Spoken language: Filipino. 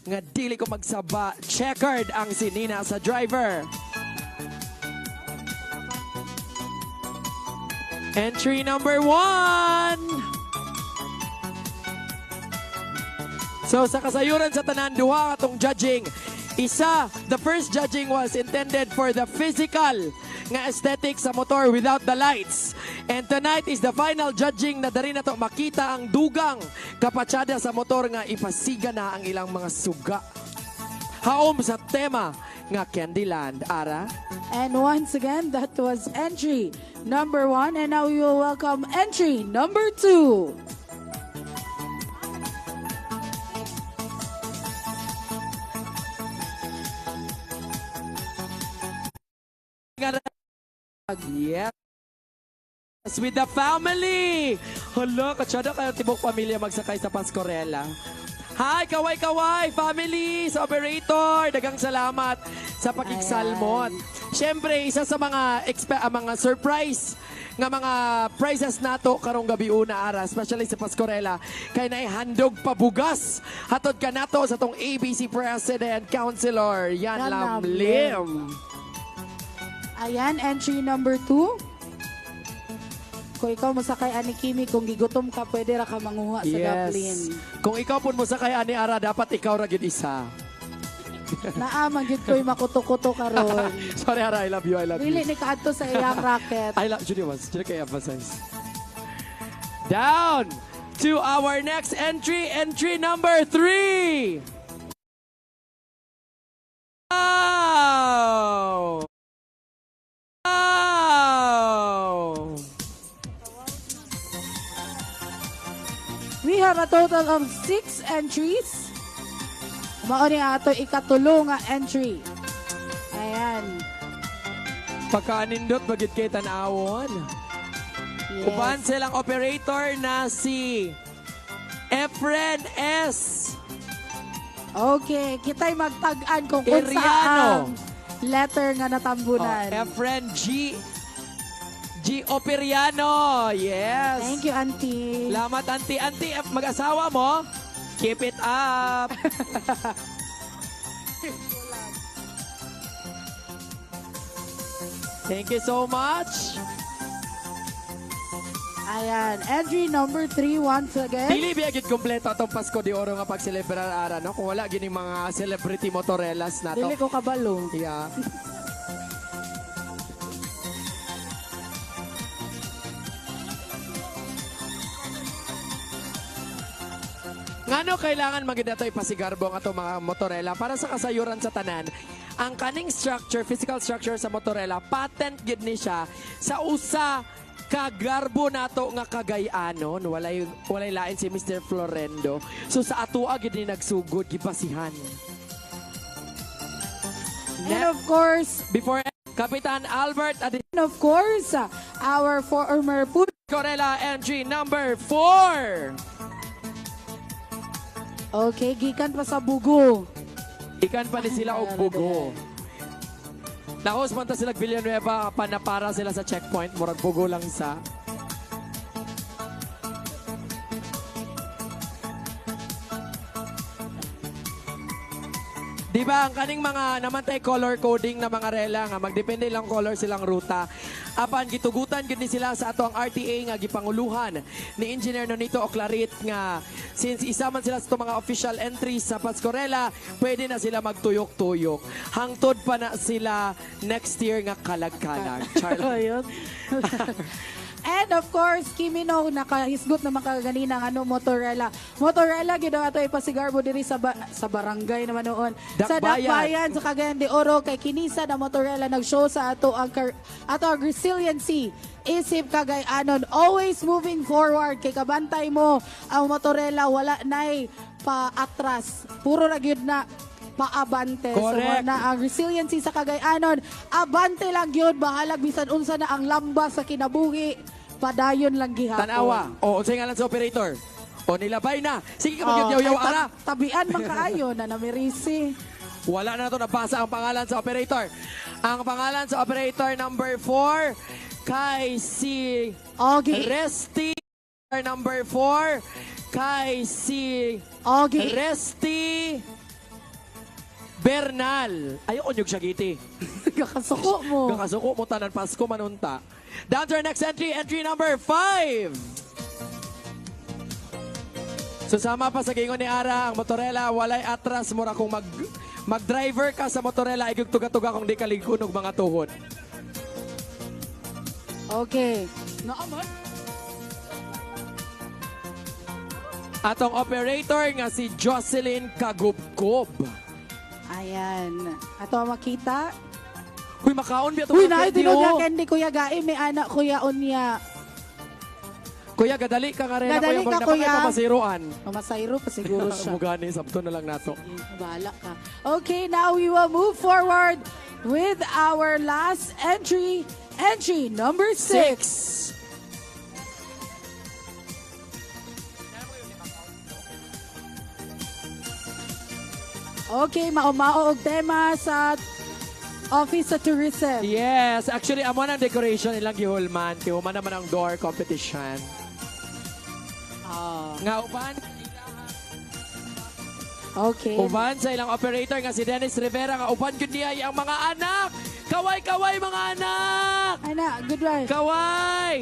nga dili ko magsaba. Checkered ang sinina sa driver. Entry number 1. So sa kasayuran sa tanan duha atong judging, isa, the first judging was intended for the physical nga aesthetic sa motor without the lights. And tonight is the final judging na dari na to makita ang dugang kapatsada sa motor nga ipasiga na ang ilang mga suga. Haom sa tema nga Candyland, Ara. And once again, that was entry number 1. And now we will welcome entry number 2. Yes. With the family. Hala, katsada kayo tibok pamilya magsakay sa Pascorella. Hi, kaway-kaway, family, sa operator. Dagang salamat sa pakiksalmot. Siyempre, isa sa mga surprise nga mga prizes nato karong gabi una ara, especially sa Pascorella, kay naihandog pabugas. Hatod ka nato sa tong ABC President Councilor, Yan Lamlim. Ayan, entry number 2. Kung ikaw masakay ani Kimi, kung gigutom ka, pwede ra ka manguha sa Dublin. Kung ikaw pun mo sakay ani Ara, dapat ikaw ra gid isa. Naamang gid ko'y makuto-kuto karon. Sorry Ara, I love you, I love Dili you. ni kaadto sa iyang racket. I love you, mas. Dili kay emphasize. Down to our next entry, entry number 3. Wow! Wow! We have a total of 6 entries. Mao ni ato ikatulo nga entry. Ayan. Pagkaanindot, bagit kay tanawon. Yes. Upan silang operator na si Efren S. Okay, kita'y magtag-an kung unsa Iriano. ang letter nga natambunan. Efren G. Operiano. Yes. Thank you, Auntie. Salamat, Auntie. Auntie, mag-asawa mo? Keep it up. Thank you so much. Ayan, entry number 3 once again. Dili biyagit kompleto atong Pasko de Oro nga pagselebrar ara, no? Kung wala gini mga celebrity motorellas na to. Dili ko kabalo. Yeah. Ngano kailangan maganda to ipasigarbong ato mga motorela para sa kasayuran sa tanan. Ang kaning structure, physical structure sa motorela, patent gid ni siya sa usa kagarbo nato nga kagayanon. Walay lain si Mr. Florendo. So sa atoa gid ni nagsugod gibasihan. And of course, Before Kapitan Albert our former food. Corella entry number 4. Okay, gikan pa sa bugo. Ikan pa ni sila og bugo. Nakos man ta sila Villanueva, panapara sila sa checkpoint, murag bugo lang sa. Di ba ang kaning mga namantay color coding na mga rela nga magdepende lang color silang ruta. Apan gitugutan gid ni sila sa ato ang RTA nga gipanguluhan ni Engineer Nonito Oclarit nga since isa man sila sa mga official entries sa Pascorella, pwede na sila magtuyok-tuyok. Hangtod pa na sila next year nga kalag-kalag. Charlotte. Ayun. And of course, Kimi no, nakahisgot naman kaganina ng Motorella. Motorella, gid ato ipasigarbo diri sa barangay naman noon. Sa Dakbayan, sa Cagayan de Oro, kay Kinisa na Motorella nag-show sa ato ang resiliency. Isip Cagayanon, always moving forward. Kay kabantay mo, ang Motorella, wala na'y pa-atras. Puro na gyud na paabante. Correct. So na ang resiliency sa Cagayanon, abante lang yun, bahalag bisan unsa na ang lamba sa kinabuhi, padayon lang gihapon. Tanawa. O, unsay ngalan sa operator? O, nilabay na. Sige ka magyaw-yaw ara. Tabian man kaayo na namirisi. Wala na to nabasa ang pangalan sa operator. Ang pangalan sa operator number 4 kay si Okay. Resty. Number 4 kay si Okay. Resty Bernal. Ayoko nyug siya giti. Kakasuko mo. Kakasuko mo tanan Pasko manunta. Down to our next entry, entry number 5. Susama pa sa gingon ni Ara, ang motorela, walay atras, mura kung mag-driver ka sa motorela, ay tuga-tuga kung di ka ligunog mga tuhod. Okay. Naaman? Atong operator nga si Jocelyn Kagubkob. Ayan. Ato makita. Huy, makaon biya ito Uy, mga na, candy, tinog oh. na candy, Kuya Gai. May anak, Kuya Unya. Kuya, gadali ka nga rin. Gadali ka, Kuya. Masiruan. Mamasayro pa siguro siya. Mugani, sabto na lang nato. Bahala ka. Okay, now we will move forward with our last entry. Entry number 6. Okay, maumao og tema sa Office sa Tourism. Yes, actually, amo ng decoration ilang gihulman. Tihuman naman ang door competition. Nga uban, Okay. uban sa ilang operator nga si Dennis Rivera nga uban yun niya ang mga anak. Kaway-kaway mga anak! Ana, good one. Kaway!